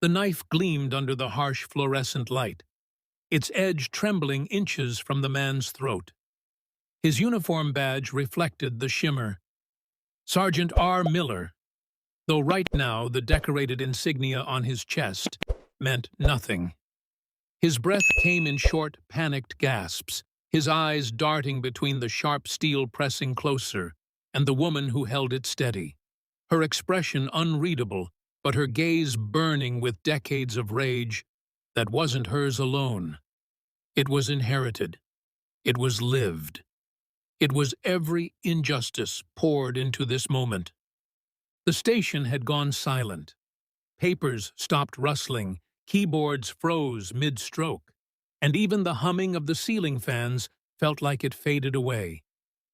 The knife gleamed under the harsh fluorescent light, its edge trembling inches from the man's throat. His uniform badge reflected the shimmer. Sergeant R. Miller, though right now the decorated insignia on his chest meant nothing. His breath came in short, panicked gasps, his eyes darting between the sharp steel pressing closer and the woman who held it steady, her expression unreadable, but her gaze burning with decades of rage that wasn't hers alone. It was inherited. It was lived. It was every injustice poured into this moment. The station had gone silent. Papers stopped rustling, keyboards froze mid-stroke, and even the humming of the ceiling fans felt like it faded away,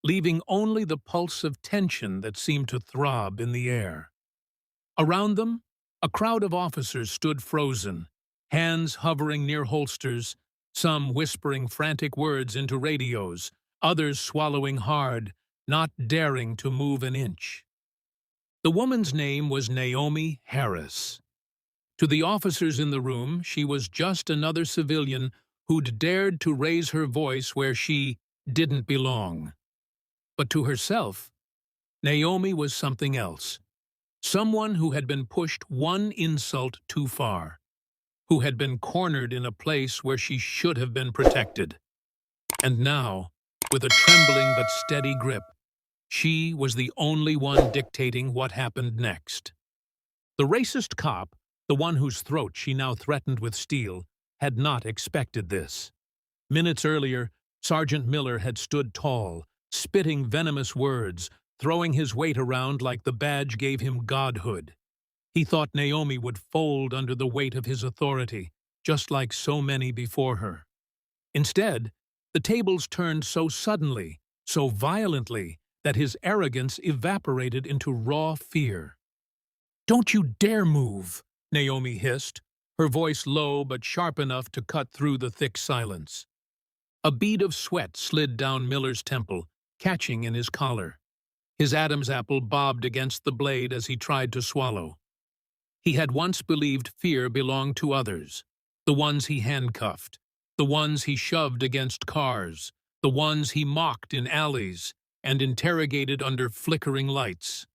leaving only the pulse of tension that seemed to throb in the air. Around them, a crowd of officers stood frozen, hands hovering near holsters, some whispering frantic words into radios, others swallowing hard, not daring to move an inch. The woman's name was Naomi Harass. To the officers in the room, she was just another civilian who'd dared to raise her voice where she didn't belong. But to herself, Naomi was something else. Someone who had been pushed one insult too far, who had been cornered in a place where she should have been protected. And now, with a trembling but steady grip, she was the only one dictating what happened next. The racist cop, the one whose throat she now threatened with steel, had not expected this. Minutes earlier, Sergeant Miller had stood tall, spitting venomous words, throwing his weight around like the badge gave him godhood. He thought Naomi would fold under the weight of his authority, just like so many before her. Instead, the tables turned so suddenly, so violently, that his arrogance evaporated into raw fear. "Don't you dare move," Naomi hissed, her voice low but sharp enough to cut through the thick silence. A bead of sweat slid down Miller's temple, catching in his collar. His Adam's apple bobbed against the blade as he tried to swallow. He had once believed fear belonged to others, the ones he handcuffed, the ones he shoved against cars, the ones he mocked in alleys and interrogated under flickering lights.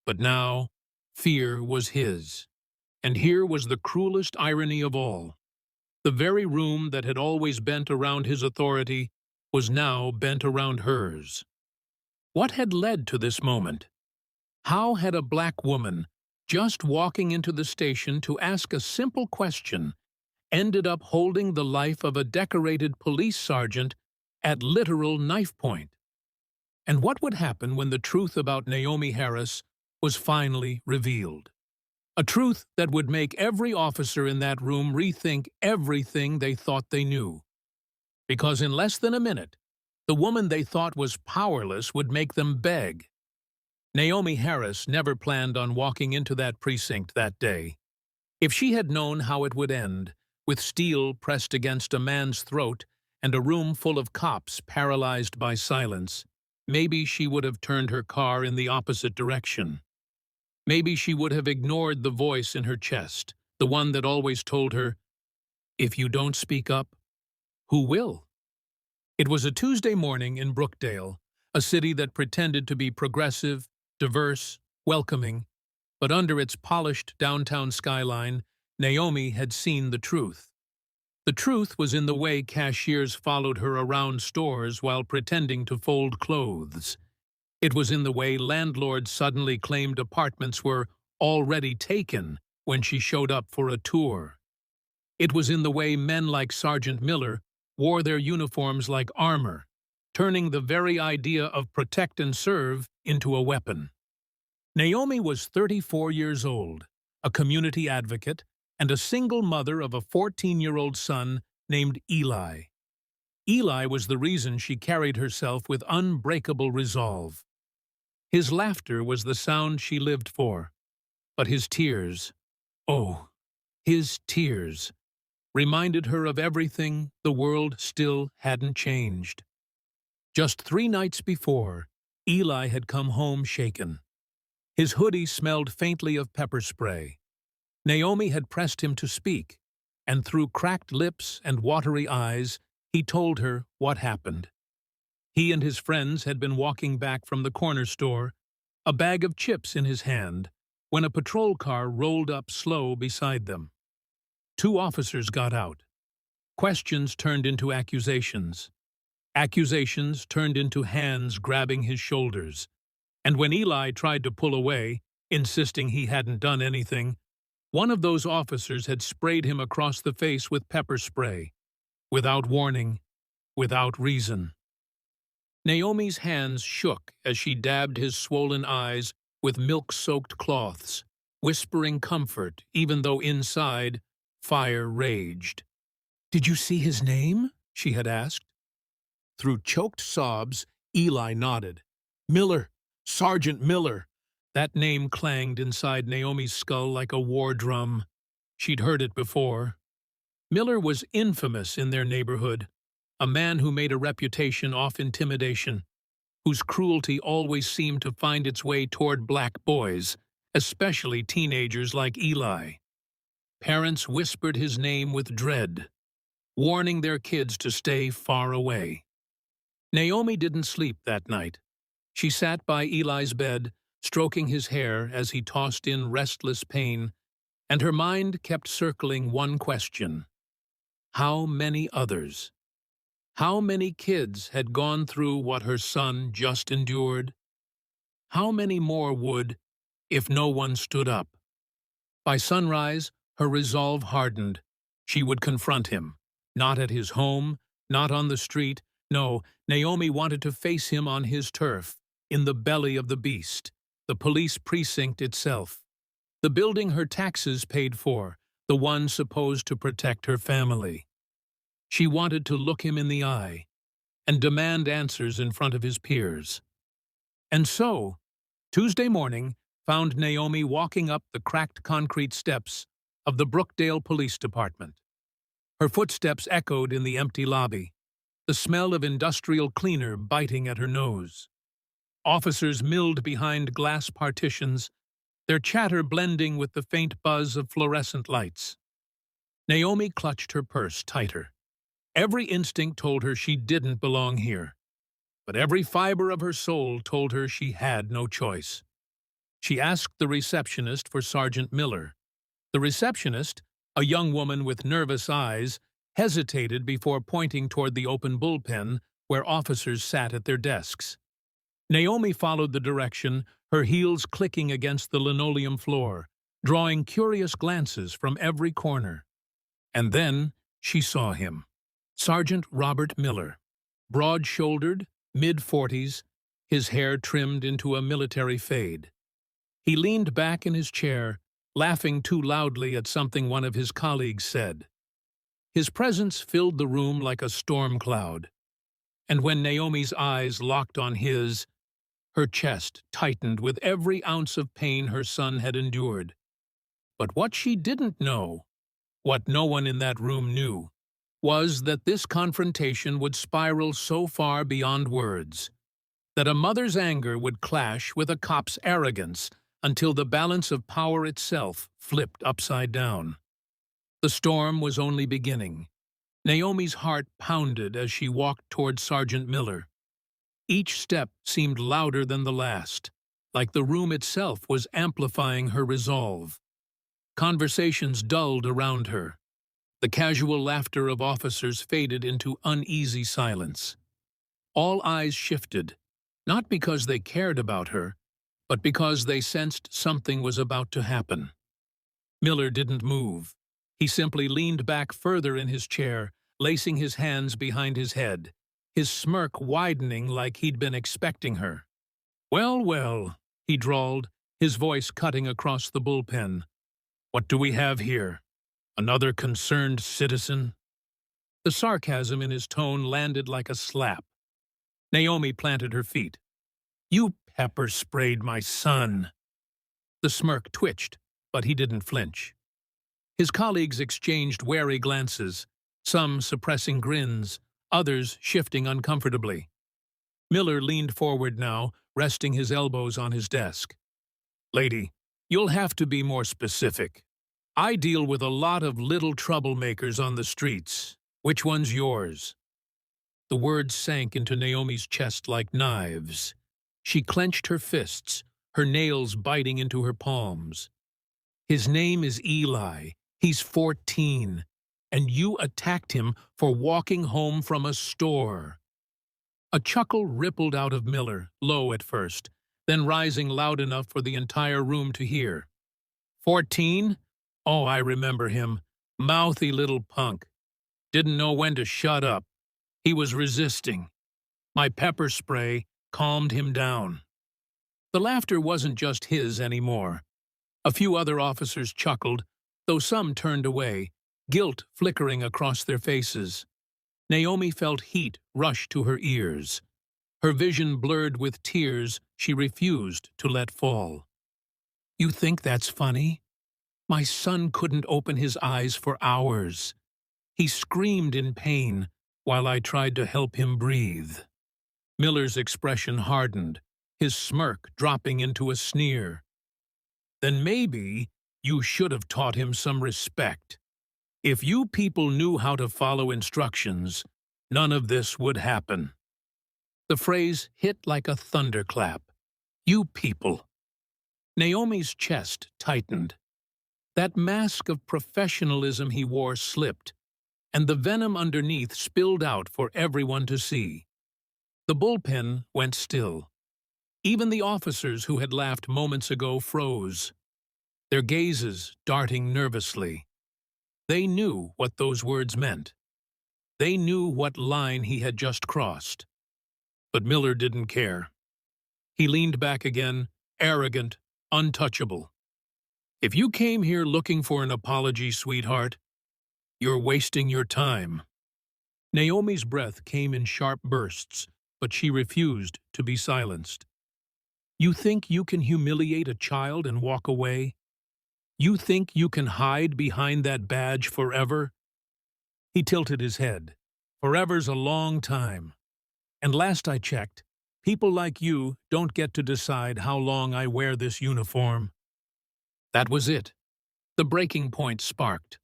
But now, fear was his. And here was the cruelest irony of all. The very room that had always bent around his authority was now bent around hers. What had led to this moment? How had a black woman, just walking into the station to ask a simple question, ended up holding the life of a decorated police sergeant at literal knife point? And what would happen when the truth about Naomi Harass was finally revealed? A truth that would make every officer in that room rethink everything they thought they knew. Because in less than a minute, the woman they thought was powerless would make them beg. Naomi Harass never planned on walking into that precinct that day. If she had known how it would end, with steel pressed against a man's throat and a room full of cops paralyzed by silence, maybe she would have turned her car in the opposite direction. Maybe she would have ignored the voice in her chest, the one that always told her, "If you don't speak up, who will?" It was a Tuesday morning in Brookdale, a city that pretended to be progressive, diverse, welcoming, but under its polished downtown skyline, Naomi had seen the truth. The truth was in the way cashiers followed her around stores while pretending to fold clothes. It was in the way landlords suddenly claimed apartments were already taken when she showed up for a tour. It was in the way men like Sergeant Miller wore their uniforms like armor, turning the very idea of protect and serve into a weapon. Naomi was 34 years old, a community advocate, and a single mother of a 14-year-old son named Eli. Eli was the reason she carried herself with unbreakable resolve. His laughter was the sound she lived for, but his tears, oh, his tears, reminded her of everything the world still hadn't changed. Just 3 nights before, Eli had come home shaken. His hoodie smelled faintly of pepper spray. Naomi had pressed him to speak, and through cracked lips and watery eyes, he told her what happened. He and his friends had been walking back from the corner store, a bag of chips in his hand, when a patrol car rolled up slow beside them. 2 officers got out. Questions turned into accusations. Accusations turned into hands grabbing his shoulders. And when Eli tried to pull away, insisting he hadn't done anything, one of those officers had sprayed him across the face with pepper spray, without warning, without reason. Naomi's hands shook as she dabbed his swollen eyes with milk-soaked cloths, whispering comfort even though inside, fire raged. "Did you see his name?" she had asked. Through choked sobs, Eli nodded. "Miller! Sergeant Miller!" That name clanged inside Naomi's skull like a war drum. She'd heard it before. Miller was infamous in their neighborhood, a man who made a reputation off intimidation, whose cruelty always seemed to find its way toward black boys, especially teenagers like Eli. Parents whispered his name with dread, warning their kids to stay far away. Naomi didn't sleep that night. She sat by Eli's bed, stroking his hair as he tossed in restless pain, and her mind kept circling one question. How many others? How many kids had gone through what her son just endured? How many more would, if no one stood up? By sunrise, her resolve hardened. She would confront him. Not at his home, not on the street. No, Naomi wanted to face him on his turf, in the belly of the beast, the police precinct itself, the building her taxes paid for, the one supposed to protect her family. She wanted to look him in the eye and demand answers in front of his peers. And so, Tuesday morning found Naomi walking up the cracked concrete steps of the Brookdale Police Department. Her footsteps echoed in the empty lobby, the smell of industrial cleaner biting at her nose. Officers milled behind glass partitions, their chatter blending with the faint buzz of fluorescent lights. Naomi clutched her purse tighter. Every instinct told her she didn't belong here, but every fiber of her soul told her she had no choice. She asked the receptionist for Sergeant Miller. The receptionist, a young woman with nervous eyes, hesitated before pointing toward the open bullpen where officers sat at their desks. Naomi followed the direction, her heels clicking against the linoleum floor, drawing curious glances from every corner. And then she saw him. Sergeant Robert Miller, broad-shouldered, mid-40s, his hair trimmed into a military fade. He leaned back in his chair, laughing too loudly at something one of his colleagues said. His presence filled the room like a storm cloud, and when Naomi's eyes locked on his, her chest tightened with every ounce of pain her son had endured. But what she didn't know, what no one in that room knew, was that this confrontation would spiral so far beyond words, that a mother's anger would clash with a cop's arrogance until the balance of power itself flipped upside down. The storm was only beginning. Naomi's heart pounded as she walked toward Sergeant Miller. Each step seemed louder than the last, like the room itself was amplifying her resolve. Conversations dulled around her. The casual laughter of officers faded into uneasy silence. All eyes shifted, not because they cared about her, but because they sensed something was about to happen. Miller didn't move. He simply leaned back further in his chair, lacing his hands behind his head, his smirk widening like he'd been expecting her. "Well, well," he drawled, his voice cutting across the bullpen. "What do we have here? Another concerned citizen?" The sarcasm in his tone landed like a slap. Naomi planted her feet. "You pepper-sprayed my son." The smirk twitched, but he didn't flinch. His colleagues exchanged wary glances, some suppressing grins, others shifting uncomfortably. Miller leaned forward now, resting his elbows on his desk. "Lady, you'll have to be more specific." I deal with a lot of little troublemakers on the streets. Which one's yours? The words sank into Naomi's chest like knives. She clenched her fists, her nails biting into her palms. His name is Eli. He's 14, and you attacked him for walking home from a store. A chuckle rippled out of Miller, low at first, then rising loud enough for the entire room to hear. 14? Oh, I remember him. Mouthy little punk. Didn't know when to shut up. He was resisting. My pepper spray calmed him down. The laughter wasn't just his anymore. A few other officers chuckled, though some turned away, guilt flickering across their faces. Naomi felt heat rush to her ears. Her vision blurred with tears she refused to let fall. You think that's funny? My son couldn't open his eyes for hours. He screamed in pain while I tried to help him breathe. Miller's expression hardened, his smirk dropping into a sneer. Then maybe you should have taught him some respect. If you people knew how to follow instructions, none of this would happen. The phrase hit like a thunderclap. You people. Naomi's chest tightened. That mask of professionalism he wore slipped, and the venom underneath spilled out for everyone to see. The bullpen went still. Even the officers who had laughed moments ago froze, their gazes darting nervously. They knew what those words meant. They knew what line he had just crossed. But Miller didn't care. He leaned back again, arrogant, untouchable. If you came here looking for an apology, sweetheart, you're wasting your time. Naomi's breath came in sharp bursts, but she refused to be silenced. You think you can humiliate a child and walk away? You think you can hide behind that badge forever? He tilted his head. Forever's a long time. And last I checked, people like you don't get to decide how long I wear this uniform. That was it. The breaking point sparked.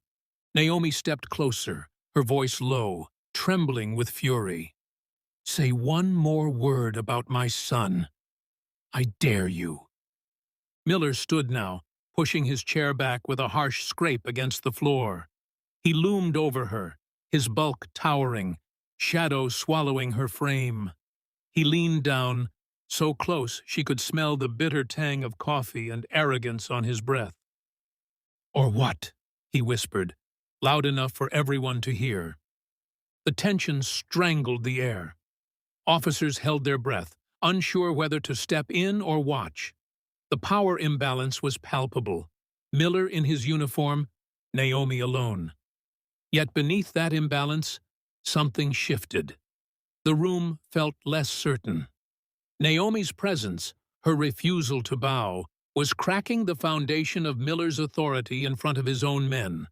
Naomi stepped closer, her voice low, trembling with fury. Say one more word about my son. I dare you. Miller stood now, pushing his chair back with a harsh scrape against the floor. He loomed over her, his bulk towering, shadow swallowing her frame. He leaned down, so close she could smell the bitter tang of coffee and arrogance on his breath. Or what? He whispered, loud enough for everyone to hear. The tension strangled the air. Officers held their breath, unsure whether to step in or watch. The power imbalance was palpable. Miller in his uniform, Naomi alone. Yet beneath that imbalance, something shifted. The room felt less certain. Naomi's presence, her refusal to bow, was cracking the foundation of Miller's authority in front of his own men.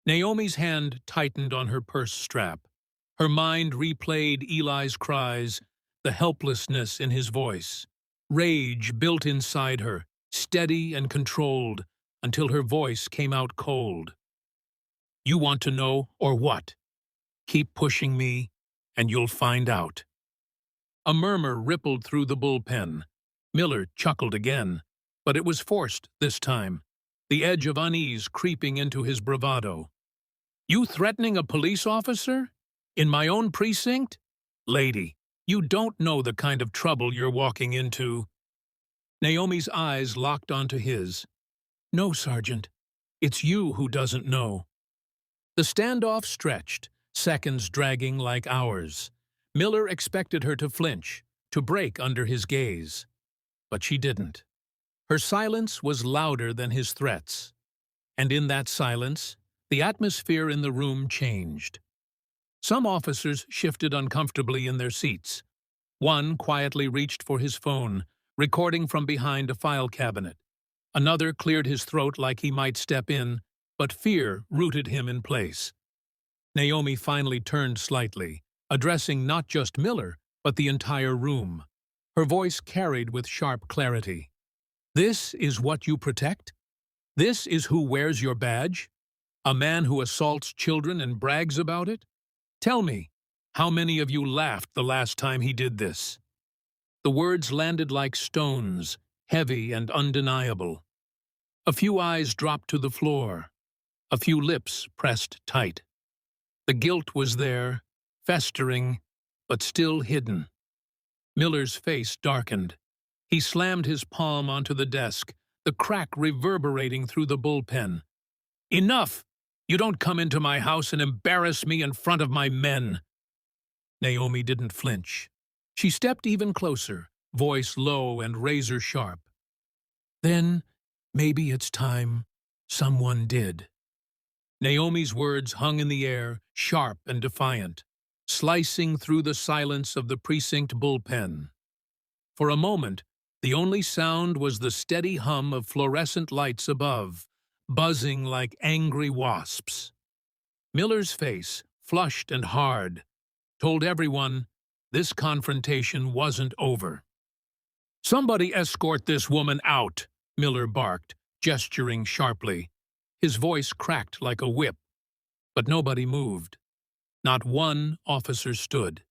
Naomi's hand tightened on her purse strap. Her mind replayed Eli's cries, the helplessness in his voice. Rage built inside her, steady and controlled, until her voice came out cold. You want to know, or what? Keep pushing me, and you'll find out. A murmur rippled through the bullpen. Miller chuckled again, but it was forced this time, the edge of unease creeping into his bravado. You threatening a police officer? In my own precinct? Lady, you don't know the kind of trouble you're walking into. Naomi's eyes locked onto his. No, Sergeant. It's you who doesn't know. The standoff stretched, seconds dragging like hours. Miller expected her to flinch, to break under his gaze. But she didn't. Her silence was louder than his threats. And in that silence, the atmosphere in the room changed. Some officers shifted uncomfortably in their seats. One quietly reached for his phone, recording from behind a file cabinet. Another cleared his throat like he might step in, but fear rooted him in place. Naomi finally turned slightly, addressing not just Miller, but the entire room. Her voice carried with sharp clarity. This is what you protect? This is who wears your badge? A man who assaults children and brags about it? Tell me, how many of you laughed the last time he did this? The words landed like stones, heavy and undeniable. A few eyes dropped to the floor. A few lips pressed tight. The guilt was there, festering, but still hidden. Miller's face darkened. He slammed his palm onto the desk, the crack reverberating through the bullpen. Enough! You don't come into my house and embarrass me in front of my men. Naomi didn't flinch. She stepped even closer, voice low and razor-sharp. Then, maybe it's time someone did. Naomi's words hung in the air, sharp and defiant, slicing through the silence of the precinct bullpen. For a moment, the only sound was the steady hum of fluorescent lights above, buzzing like angry wasps. Miller's face, flushed and hard, told everyone this confrontation wasn't over. "Somebody escort this woman out," Miller barked, gesturing sharply. His voice cracked like a whip, but nobody moved. Not one officer stood.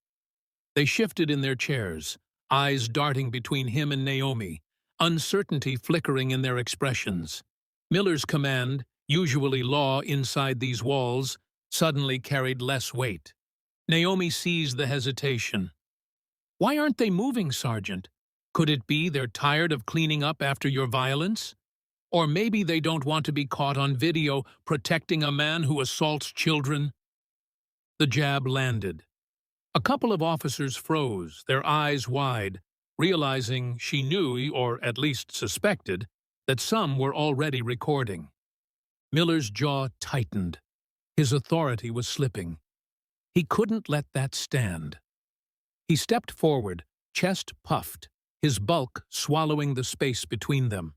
They shifted in their chairs, eyes darting between him and Naomi, uncertainty flickering in their expressions. Miller's command, usually law inside these walls, suddenly carried less weight. Naomi seized the hesitation. "Why aren't they moving, Sergeant? Could it be they're tired of cleaning up after your violence? Or maybe they don't want to be caught on video protecting a man who assaults children?" The jab landed. A couple of officers froze, their eyes wide, realizing she knew, or at least suspected, that some were already recording. Miller's jaw tightened. His authority was slipping. He couldn't let that stand. He stepped forward, chest puffed, his bulk swallowing the space between them.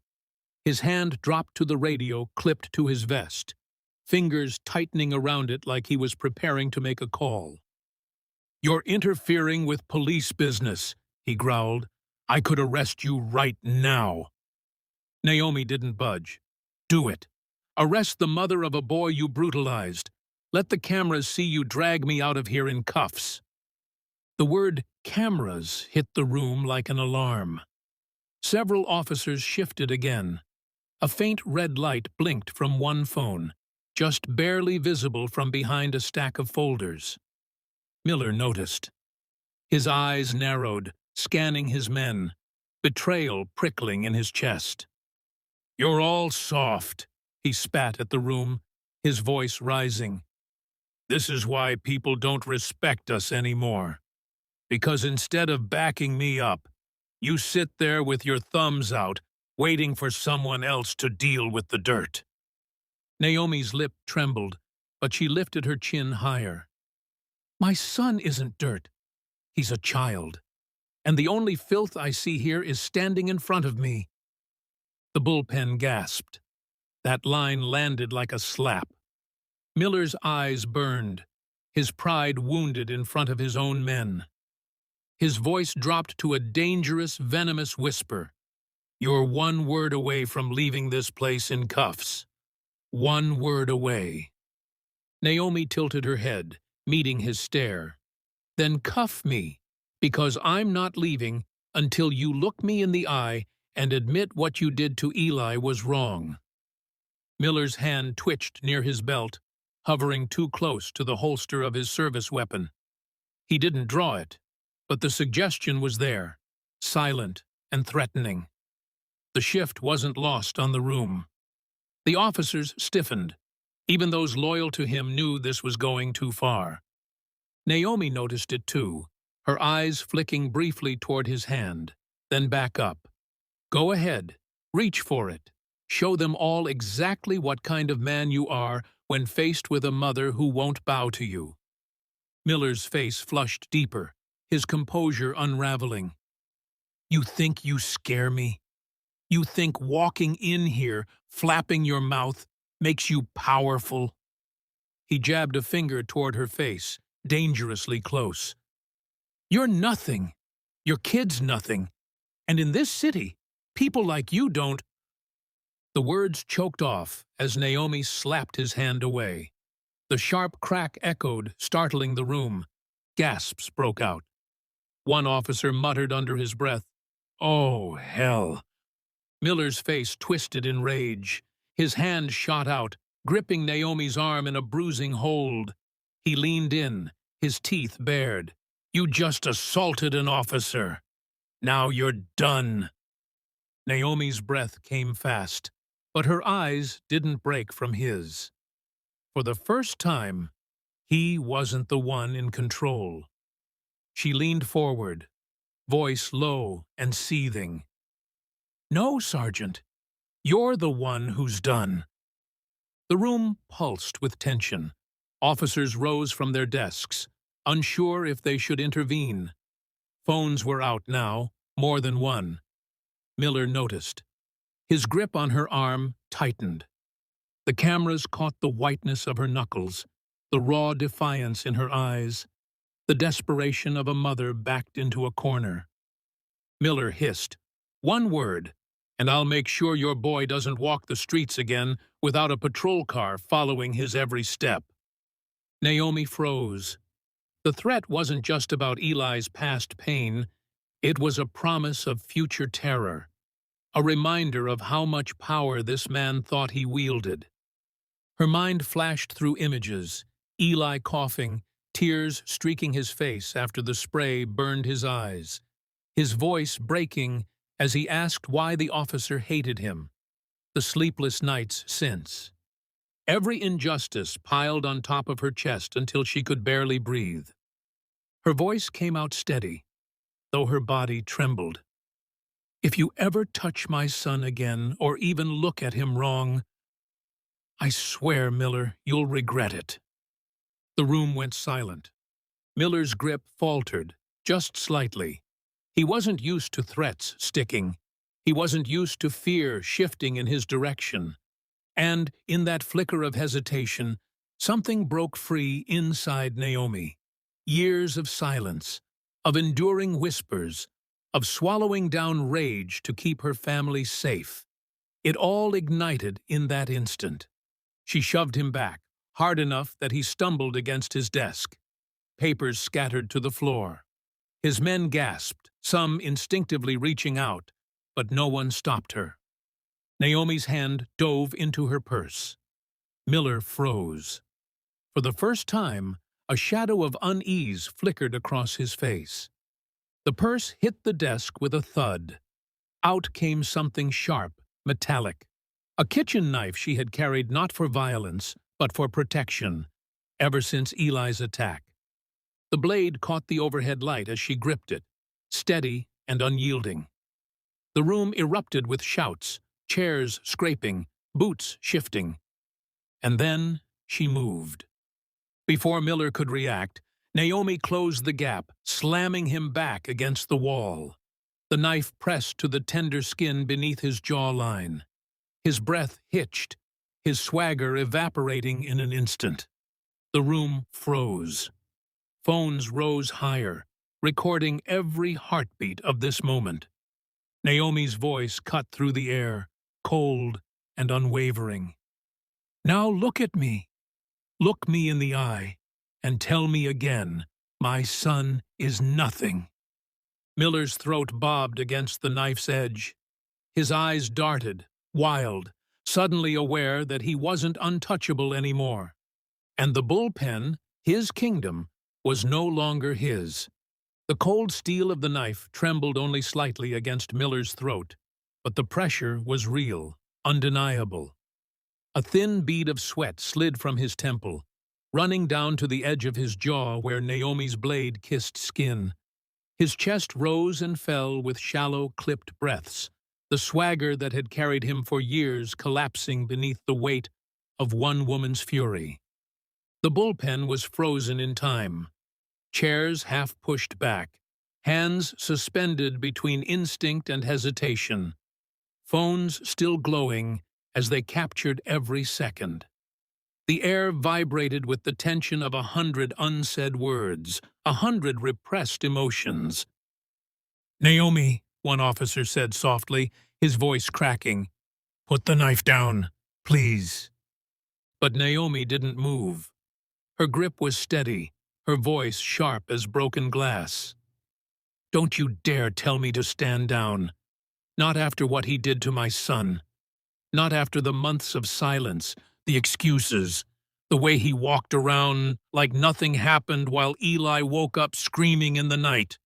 His hand dropped to the radio clipped to his vest, fingers tightening around it like he was preparing to make a call. "You're interfering with police business," he growled. "I could arrest you right now." Naomi didn't budge. "Do it. Arrest the mother of a boy you brutalized. Let the cameras see you drag me out of here in cuffs." The word cameras hit the room like an alarm. Several officers shifted again. A faint red light blinked from one phone, just barely visible from behind a stack of folders. Miller noticed. His eyes narrowed, scanning his men, betrayal prickling in his chest. "You're all soft," he spat at the room, his voice rising. "This is why people don't respect us anymore. Because instead of backing me up, you sit there with your thumbs out, waiting for someone else to deal with the dirt." Naomi's lip trembled, but she lifted her chin higher. "My son isn't dirt. He's a child. And the only filth I see here is standing in front of me." The bullpen gasped. That line landed like a slap. Miller's eyes burned, his pride wounded in front of his own men. His voice dropped to a dangerous, venomous whisper. "You're one word away from leaving this place in cuffs. One word away." Naomi tilted her head, meeting his stare. "Then cuff me, because I'm not leaving until you look me in the eye and admit what you did to Eli was wrong." Miller's hand twitched near his belt, hovering too close to the holster of his service weapon. He didn't draw it, but the suggestion was there, silent and threatening. The shift wasn't lost on the room. The officers stiffened. Even those loyal to him knew this was going too far. Naomi noticed it too, her eyes flicking briefly toward his hand, then back up. "Go ahead, reach for it. Show them all exactly what kind of man you are when faced with a mother who won't bow to you." Miller's face flushed deeper, his composure unraveling. "You think you scare me? You think walking in here, flapping your mouth, makes you powerful?" He jabbed a finger toward her face, dangerously close. "You're nothing. Your kid's nothing. And in this city, people like you don't—" The words choked off as Naomi slapped his hand away. The sharp crack echoed, startling the room. Gasps broke out. One officer muttered under his breath, "Oh, hell." Miller's face twisted in rage. His hand shot out, gripping Naomi's arm in a bruising hold. He leaned in, his teeth bared. "You just assaulted an officer. Now you're done." Naomi's breath came fast, but her eyes didn't break from his. For the first time, he wasn't the one in control. She leaned forward, voice low and seething. "No, Sergeant. You're the one who's done." The room pulsed with tension. Officers rose from their desks, unsure if they should intervene. Phones were out now, more than one. Miller noticed. His grip on her arm tightened. The cameras caught the whiteness of her knuckles, the raw defiance in her eyes, the desperation of a mother backed into a corner. Miller hissed, "One word, and I'll make sure your boy doesn't walk the streets again without a patrol car following his every step." Naomi froze. The threat wasn't just about Eli's past pain. It was a promise of future terror, a reminder of how much power this man thought he wielded. Her mind flashed through images, Eli coughing, tears streaking his face after the spray burned his eyes, his voice breaking as he asked why the officer hated him, the sleepless nights since. Every injustice piled on top of her chest until she could barely breathe. Her voice came out steady, though her body trembled. "If you ever touch my son again or even look at him wrong, I swear, Miller, you'll regret it." The room went silent. Miller's grip faltered, just slightly. He wasn't used to threats sticking. He wasn't used to fear shifting in his direction. And, in that flicker of hesitation, something broke free inside Naomi. Years of silence, of enduring whispers, of swallowing down rage to keep her family safe. It all ignited in that instant. She shoved him back, hard enough that he stumbled against his desk. Papers scattered to the floor. His men gasped, some instinctively reaching out, but no one stopped her. Naomi's hand dove into her purse. Miller froze. For the first time, a shadow of unease flickered across his face. The purse hit the desk with a thud. Out came something sharp, metallic. A kitchen knife she had carried not for violence, but for protection, ever since Eli's attack. The blade caught the overhead light as she gripped it, steady and unyielding. The room erupted with shouts, chairs scraping, boots shifting. And then she moved. Before Miller could react, Naomi closed the gap, slamming him back against the wall. The knife pressed to the tender skin beneath his jawline. His breath hitched, his swagger evaporating in an instant. The room froze. Phones rose higher, recording every heartbeat of this moment. Naomi's voice cut through the air, cold and unwavering. "Now look at me. Look me in the eye, and tell me again, my son is nothing." Miller's throat bobbed against the knife's edge. His eyes darted, wild, suddenly aware that he wasn't untouchable anymore. And the bullpen, his kingdom, was no longer his. The cold steel of the knife trembled only slightly against Miller's throat, but the pressure was real, undeniable. A thin bead of sweat slid from his temple, running down to the edge of his jaw where Naomi's blade kissed skin. His chest rose and fell with shallow, clipped breaths, the swagger that had carried him for years collapsing beneath the weight of one woman's fury. The bullpen was frozen in time. Chairs half pushed back, hands suspended between instinct and hesitation. Phones still glowing as they captured every second. The air vibrated with the tension of 100 unsaid words, 100 repressed emotions. "Naomi," one officer said softly, his voice cracking, Put the knife down, please. But Naomi didn't move. Her grip was steady, her voice sharp as broken glass. Don't you dare tell me to stand down. Not after what he did to my son. Not after the months of silence, the excuses, the way he walked around like nothing happened while Eli woke up screaming in the night.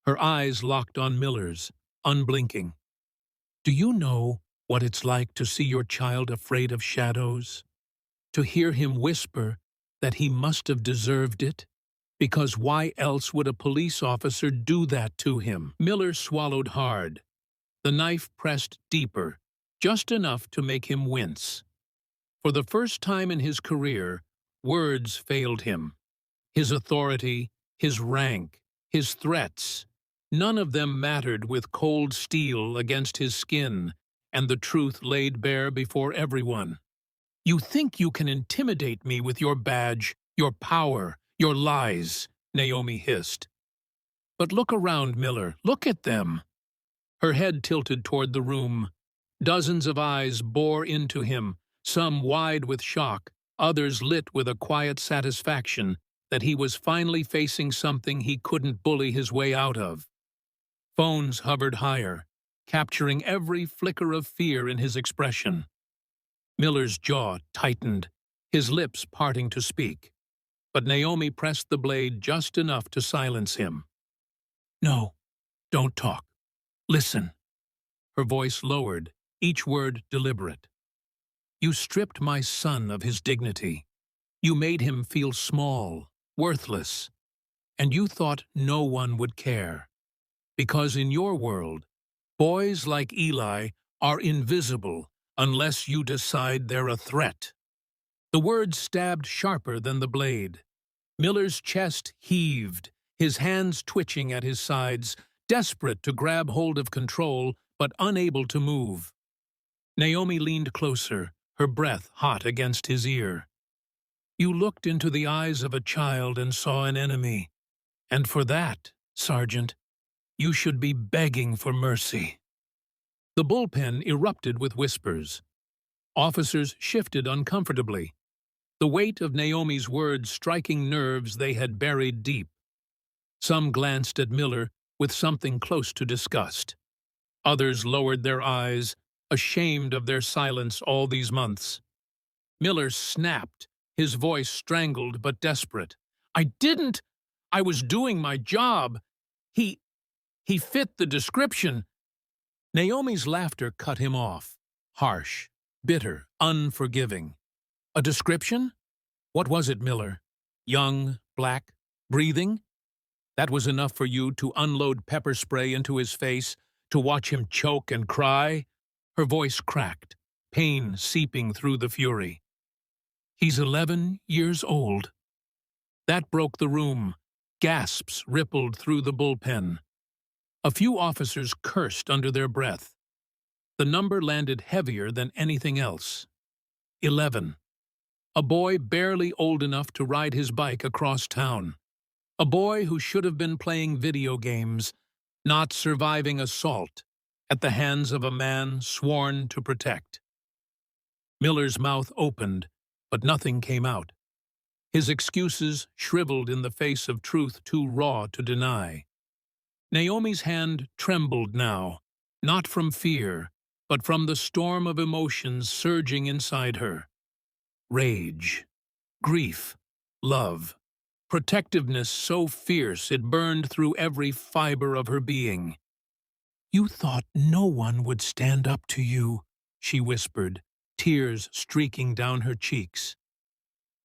Her eyes locked on Miller's, unblinking. Do you know what it's like to see your child afraid of shadows? To hear him whisper that he must have deserved it? Because why else would a police officer do that to him? Miller swallowed hard. The knife pressed deeper, just enough to make him wince. For the first time in his career, words failed him. His authority, his rank, his threats, none of them mattered with cold steel against his skin and the truth laid bare before everyone. You think you can intimidate me with your badge, your power, your lies, Naomi hissed. But look around, Miller. Look at them. Her head tilted toward the room. Dozens of eyes bore into him, some wide with shock, others lit with a quiet satisfaction that he was finally facing something he couldn't bully his way out of. Phones hovered higher, capturing every flicker of fear in his expression. Miller's jaw tightened, his lips parting to speak. But Naomi pressed the blade just enough to silence him. No, don't talk. Listen. Her voice lowered, each word deliberate. You stripped my son of his dignity. You made him feel small, worthless. And you thought no one would care. Because in your world, boys like Eli are invisible unless you decide they're a threat. The words stabbed sharper than the blade. Miller's chest heaved, his hands twitching at his sides, desperate to grab hold of control, but unable to move. Naomi leaned closer, her breath hot against his ear. You looked into the eyes of a child and saw an enemy. And for that, Sergeant, you should be begging for mercy. The bullpen erupted with whispers. Officers shifted uncomfortably, the weight of Naomi's words striking nerves they had buried deep. Some glanced at Miller with something close to disgust. Others lowered their eyes, ashamed of their silence all these months. Miller snapped, his voice strangled but desperate. I didn't! I was doing my job! He fit the description! Naomi's laughter cut him off, harsh, bitter, unforgiving. A description? What was it, Miller? Young, black, breathing? That was enough for you to unload pepper spray into his face, to watch him choke and cry? Her voice cracked, pain seeping through the fury. He's 11 years old. That broke the room. Gasps rippled through the bullpen. A few officers cursed under their breath. The number landed heavier than anything else. 11. A boy barely old enough to ride his bike across town. A boy who should have been playing video games, not surviving assault, at the hands of a man sworn to protect. Miller's mouth opened, but nothing came out. His excuses shriveled in the face of truth too raw to deny. Naomi's hand trembled now, not from fear, but from the storm of emotions surging inside her. Rage, grief, love, protectiveness so fierce it burned through every fiber of her being. You thought no one would stand up to you, she whispered, tears streaking down her cheeks.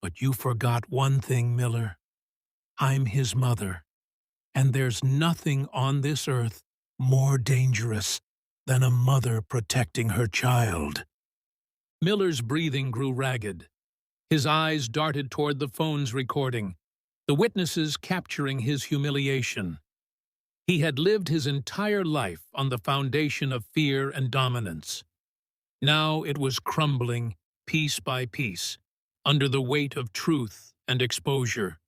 But you forgot one thing, Miller. I'm his mother, and there's nothing on this earth more dangerous than a mother protecting her child. Miller's breathing grew ragged. His eyes darted toward the phone's recording, the witnesses capturing his humiliation. He had lived his entire life on the foundation of fear and dominance. Now it was crumbling, piece by piece, under the weight of truth and exposure.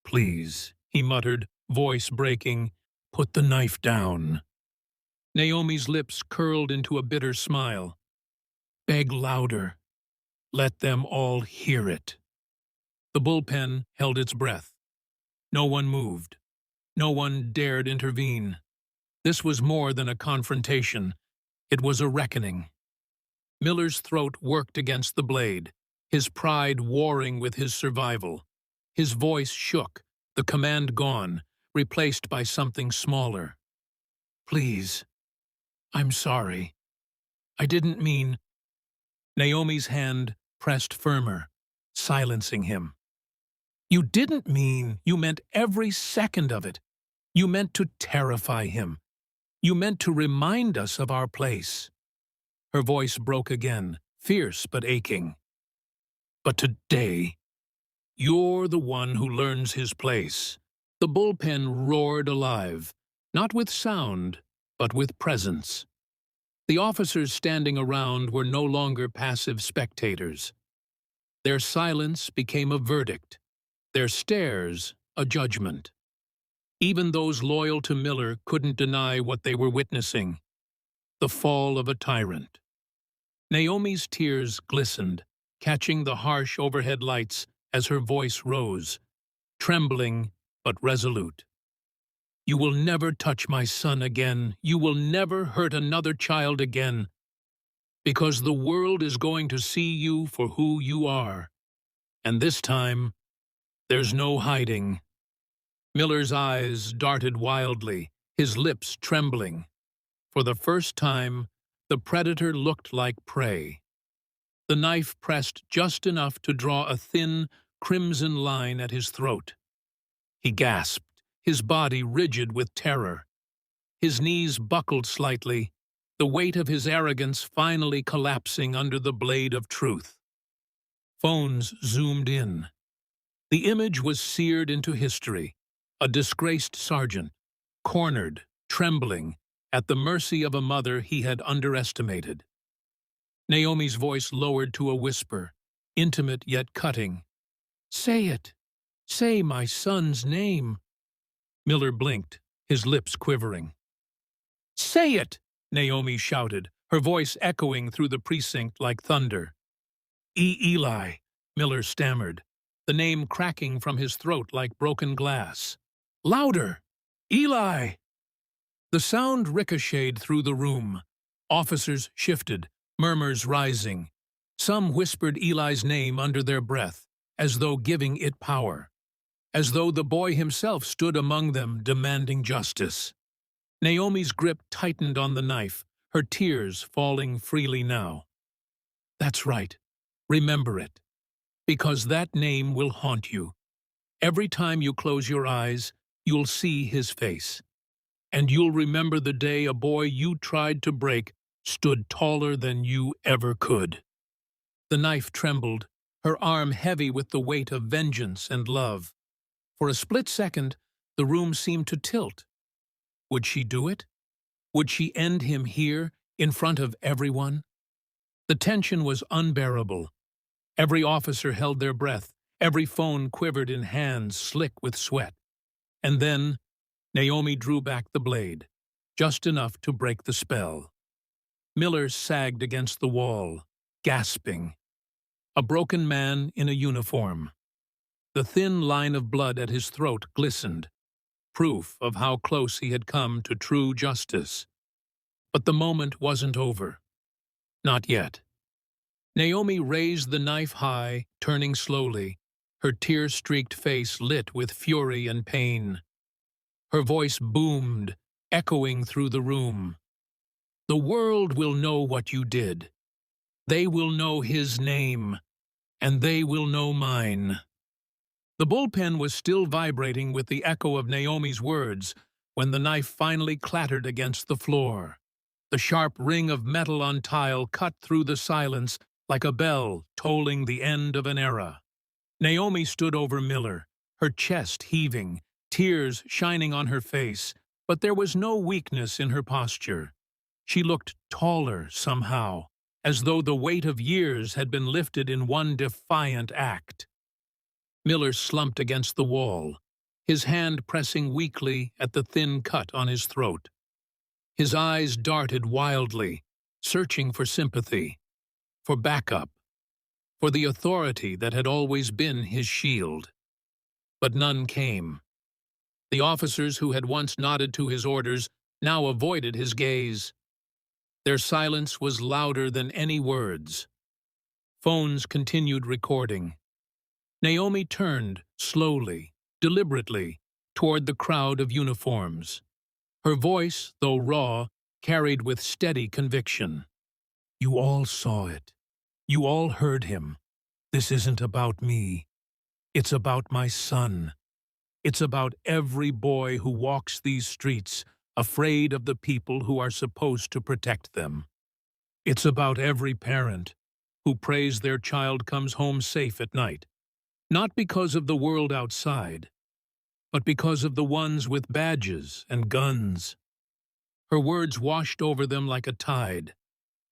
Please, he muttered, voice breaking, put the knife down. Naomi's lips curled into a bitter smile. Beg louder. Let them all hear it. The bullpen held its breath. No one moved. No one dared intervene. This was more than a confrontation. It was a reckoning. Miller's throat worked against the blade, his pride warring with his survival. His voice shook, the command gone, replaced by something smaller. Please. I'm sorry. I didn't mean. Naomi's hand pressed firmer, silencing him. You didn't mean, you meant every second of it. You meant to terrify him. You meant to remind us of our place. Her voice broke again, fierce but aching. But today, you're the one who learns his place. The bullpen roared alive, not with sound, but with presence. The officers standing around were no longer passive spectators. Their silence became a verdict, their stares a judgment. Even those loyal to Miller couldn't deny what they were witnessing, the fall of a tyrant. Naomi's tears glistened, catching the harsh overhead lights as her voice rose, trembling but resolute. You will never touch my son again. You will never hurt another child again, because the world is going to see you for who you are. And this time, there's no hiding. Miller's eyes darted wildly, his lips trembling. For the first time, the predator looked like prey. The knife pressed just enough to draw a thin, crimson line at his throat. He gasped, his body rigid with terror. His knees buckled slightly, the weight of his arrogance finally collapsing under the blade of truth. Phones zoomed in. The image was seared into history. A disgraced sergeant, cornered, trembling, at the mercy of a mother he had underestimated. Naomi's voice lowered to a whisper, intimate yet cutting. Say it. Say my son's name. Miller blinked, his lips quivering. Say it, Naomi shouted, her voice echoing through the precinct like thunder. Eli, Miller stammered, the name cracking from his throat like broken glass. Louder! Eli! The sound ricocheted through the room. Officers shifted, murmurs rising. Some whispered Eli's name under their breath, as though giving it power, as though the boy himself stood among them demanding justice. Naomi's grip tightened on the knife, her tears falling freely now. That's right. Remember it. Because that name will haunt you. Every time you close your eyes, you'll see his face. And you'll remember the day a boy you tried to break stood taller than you ever could. The knife trembled, her arm heavy with the weight of vengeance and love. For a split second, the room seemed to tilt. Would she do it? Would she end him here, in front of everyone? The tension was unbearable. Every officer held their breath, every phone quivered in hands slick with sweat. And then, Naomi drew back the blade, just enough to break the spell. Miller sagged against the wall, gasping. A broken man in a uniform. The thin line of blood at his throat glistened, proof of how close he had come to true justice. But the moment wasn't over. Not yet. Naomi raised the knife high, turning slowly, her tear-streaked face lit with fury and pain. Her voice boomed, echoing through the room. The world will know what you did. They will know his name, and they will know mine. The bullpen was still vibrating with the echo of Naomi's words when the knife finally clattered against the floor. The sharp ring of metal on tile cut through the silence like a bell tolling the end of an era. Naomi stood over Miller, her chest heaving, tears shining on her face, but there was no weakness in her posture. She looked taller somehow, as though the weight of years had been lifted in one defiant act. Miller slumped against the wall, his hand pressing weakly at the thin cut on his throat. His eyes darted wildly, searching for sympathy. for backup, for the authority that had always been his shield. But none came. The officers who had once nodded to his orders now avoided his gaze. Their silence was louder than any words. Phones continued recording. Naomi turned, slowly, deliberately, toward the crowd of uniforms. Her voice, though raw, carried with steady conviction. "You all saw it. You all heard him. This isn't about me. It's about my son. It's about every boy who walks these streets, afraid of the people who are supposed to protect them. It's about every parent who prays their child comes home safe at night, not because of the world outside, but because of the ones with badges and guns." Her words washed over them like a tide.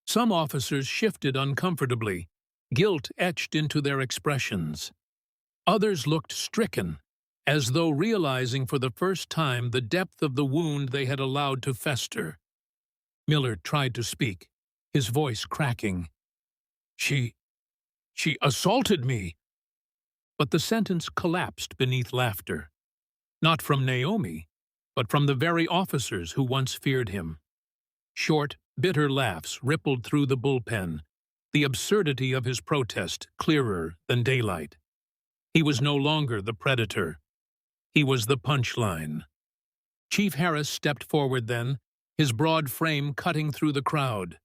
Some officers shifted uncomfortably, guilt etched into their expressions. Others looked stricken, as though realizing for the first time the depth of the wound they had allowed to fester. Miller tried to speak, his voice cracking. She assaulted me." But the sentence collapsed beneath laughter. Not from Naomi, but from the very officers who once feared him. Short, bitter laughs rippled through the bullpen, the absurdity of his protest clearer than daylight. He was no longer the predator. He was the punchline. Chief Harass stepped forward then, his broad frame cutting through the crowd.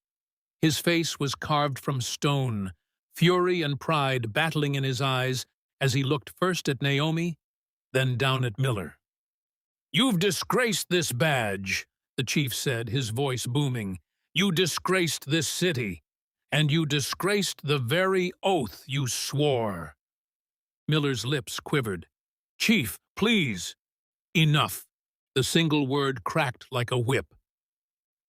His face was carved from stone, fury and pride battling in his eyes as he looked first at Naomi, then down at Miller. "You've disgraced this badge," the chief said, his voice booming. "You disgraced this city, and you disgraced the very oath you swore." Miller's lips quivered. "Chief, please." "Enough." The single word cracked like a whip.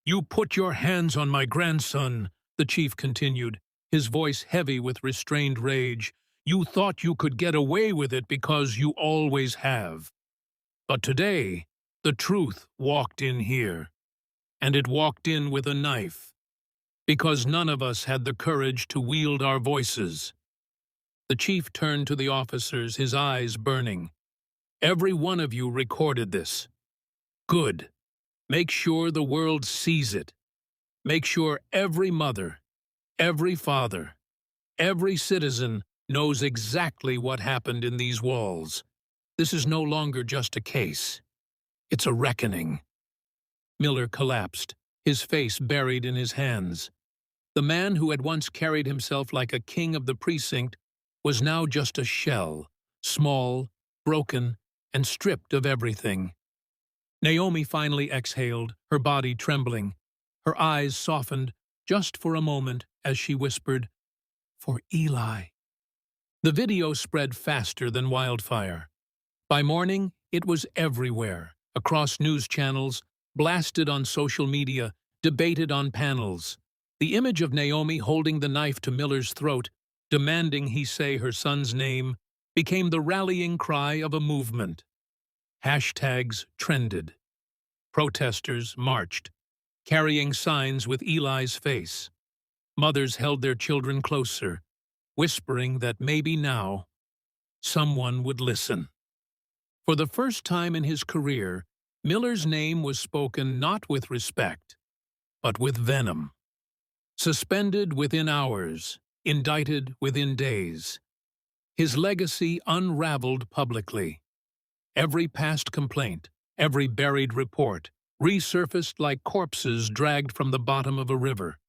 "You put your hands on my grandson," the chief continued, his voice heavy with restrained rage. "You thought you could get away with it because you always have. But today, the truth walked in here. And it walked in with a knife. Because none of us had the courage to wield our voices." The chief turned to the officers, his eyes burning. "Every one of you recorded this. Good. Make sure the world sees it. Make sure every mother, every father, every citizen knows exactly what happened in these walls. This is no longer just a case. It's a reckoning." Miller collapsed, his face buried in his hands. The man who had once carried himself like a king of the precinct was now just a shell, small, broken, and stripped of everything. Naomi finally exhaled, her body trembling. Her eyes softened, just for a moment, as she whispered, "For Eli." The video spread faster than wildfire. By morning, it was everywhere, across news channels, blasted on social media, debated on panels. The image of Naomi holding the knife to Miller's throat, demanding he say her son's name, became the rallying cry of a movement. Hashtags trended. Protesters marched, carrying signs with Eli's face. Mothers held their children closer, whispering that maybe now someone would listen. For the first time in his career, Miller's name was spoken not with respect, but with venom. Suspended within hours, indicted within days. His legacy unraveled publicly. Every past complaint, every buried report, resurfaced like corpses dragged from the bottom of a river.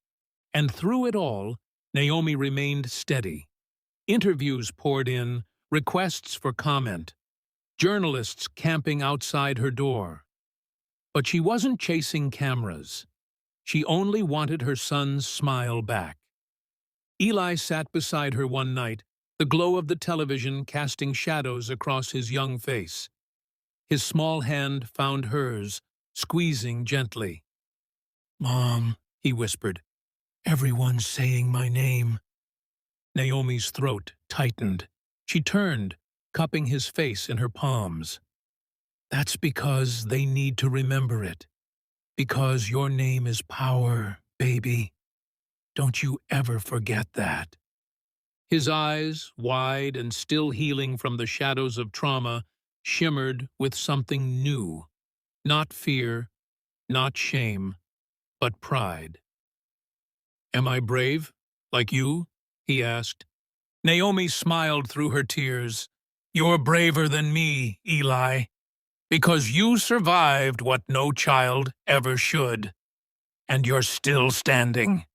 And through it all, Naomi remained steady. Interviews poured in, requests for comment, journalists camping outside her door. But she wasn't chasing cameras. She only wanted her son's smile back. Eli sat beside her one night, the glow of the television casting shadows across his young face. His small hand found hers, squeezing gently. "Mom," he whispered, "everyone's saying my name." Naomi's throat tightened. She turned, cupping his face in her palms. "That's because they need to remember it. Because your name is power, baby." Don't you ever forget that." His eyes, wide and still healing from the shadows of trauma, shimmered with something new. Not fear, not shame, but pride. "Am I brave, like you?" he asked. Naomi smiled through her tears. "You're braver than me, Eli, because you survived what no child ever should, and you're still standing."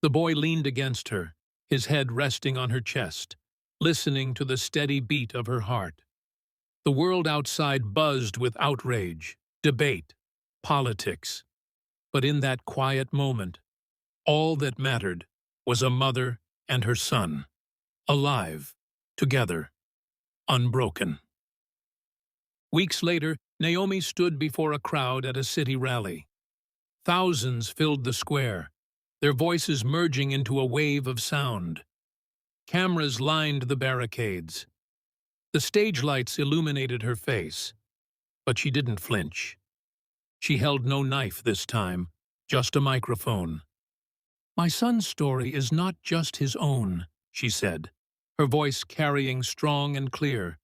The boy leaned against her, his head resting on her chest, listening to the steady beat of her heart. The world outside buzzed with outrage, debate, politics. But in that quiet moment, all that mattered was a mother and her son, alive, together, unbroken. Weeks later, Naomi stood before a crowd at a city rally. Thousands filled the square, their voices merging into a wave of sound. Cameras lined the barricades. The stage lights illuminated her face, but she didn't flinch. She held no knife this time, just a microphone. "My son's story is not just his own," she said, her voice carrying strong and clear.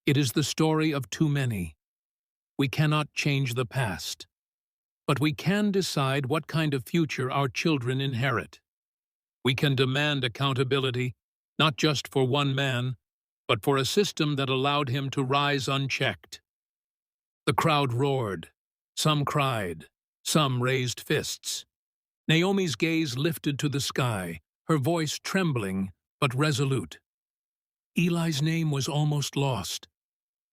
"It is the story of too many. We cannot change the past, but we can decide what kind of future our children inherit. We can demand accountability, not just for one man, but for a system that allowed him to rise unchecked." The crowd roared. Some cried. Some raised fists. Naomi's gaze lifted to the sky, her voice trembling but resolute. Eli's name was almost lost,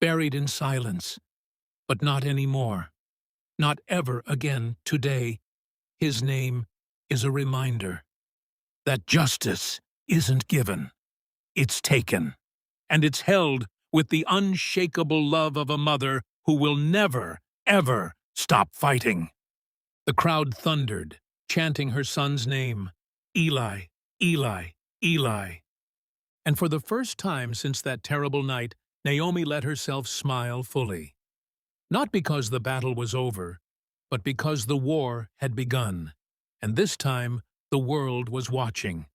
buried in silence, but not anymore. Not ever again today. His name is a reminder that justice isn't given, it's taken, and it's held with the unshakable love of a mother who will never, ever stop fighting. The crowd thundered, chanting her son's name, Eli, Eli, Eli. And for the first time since that terrible night, Naomi let herself smile fully. Not because the battle was over, but because the war had begun, and this time the world was watching.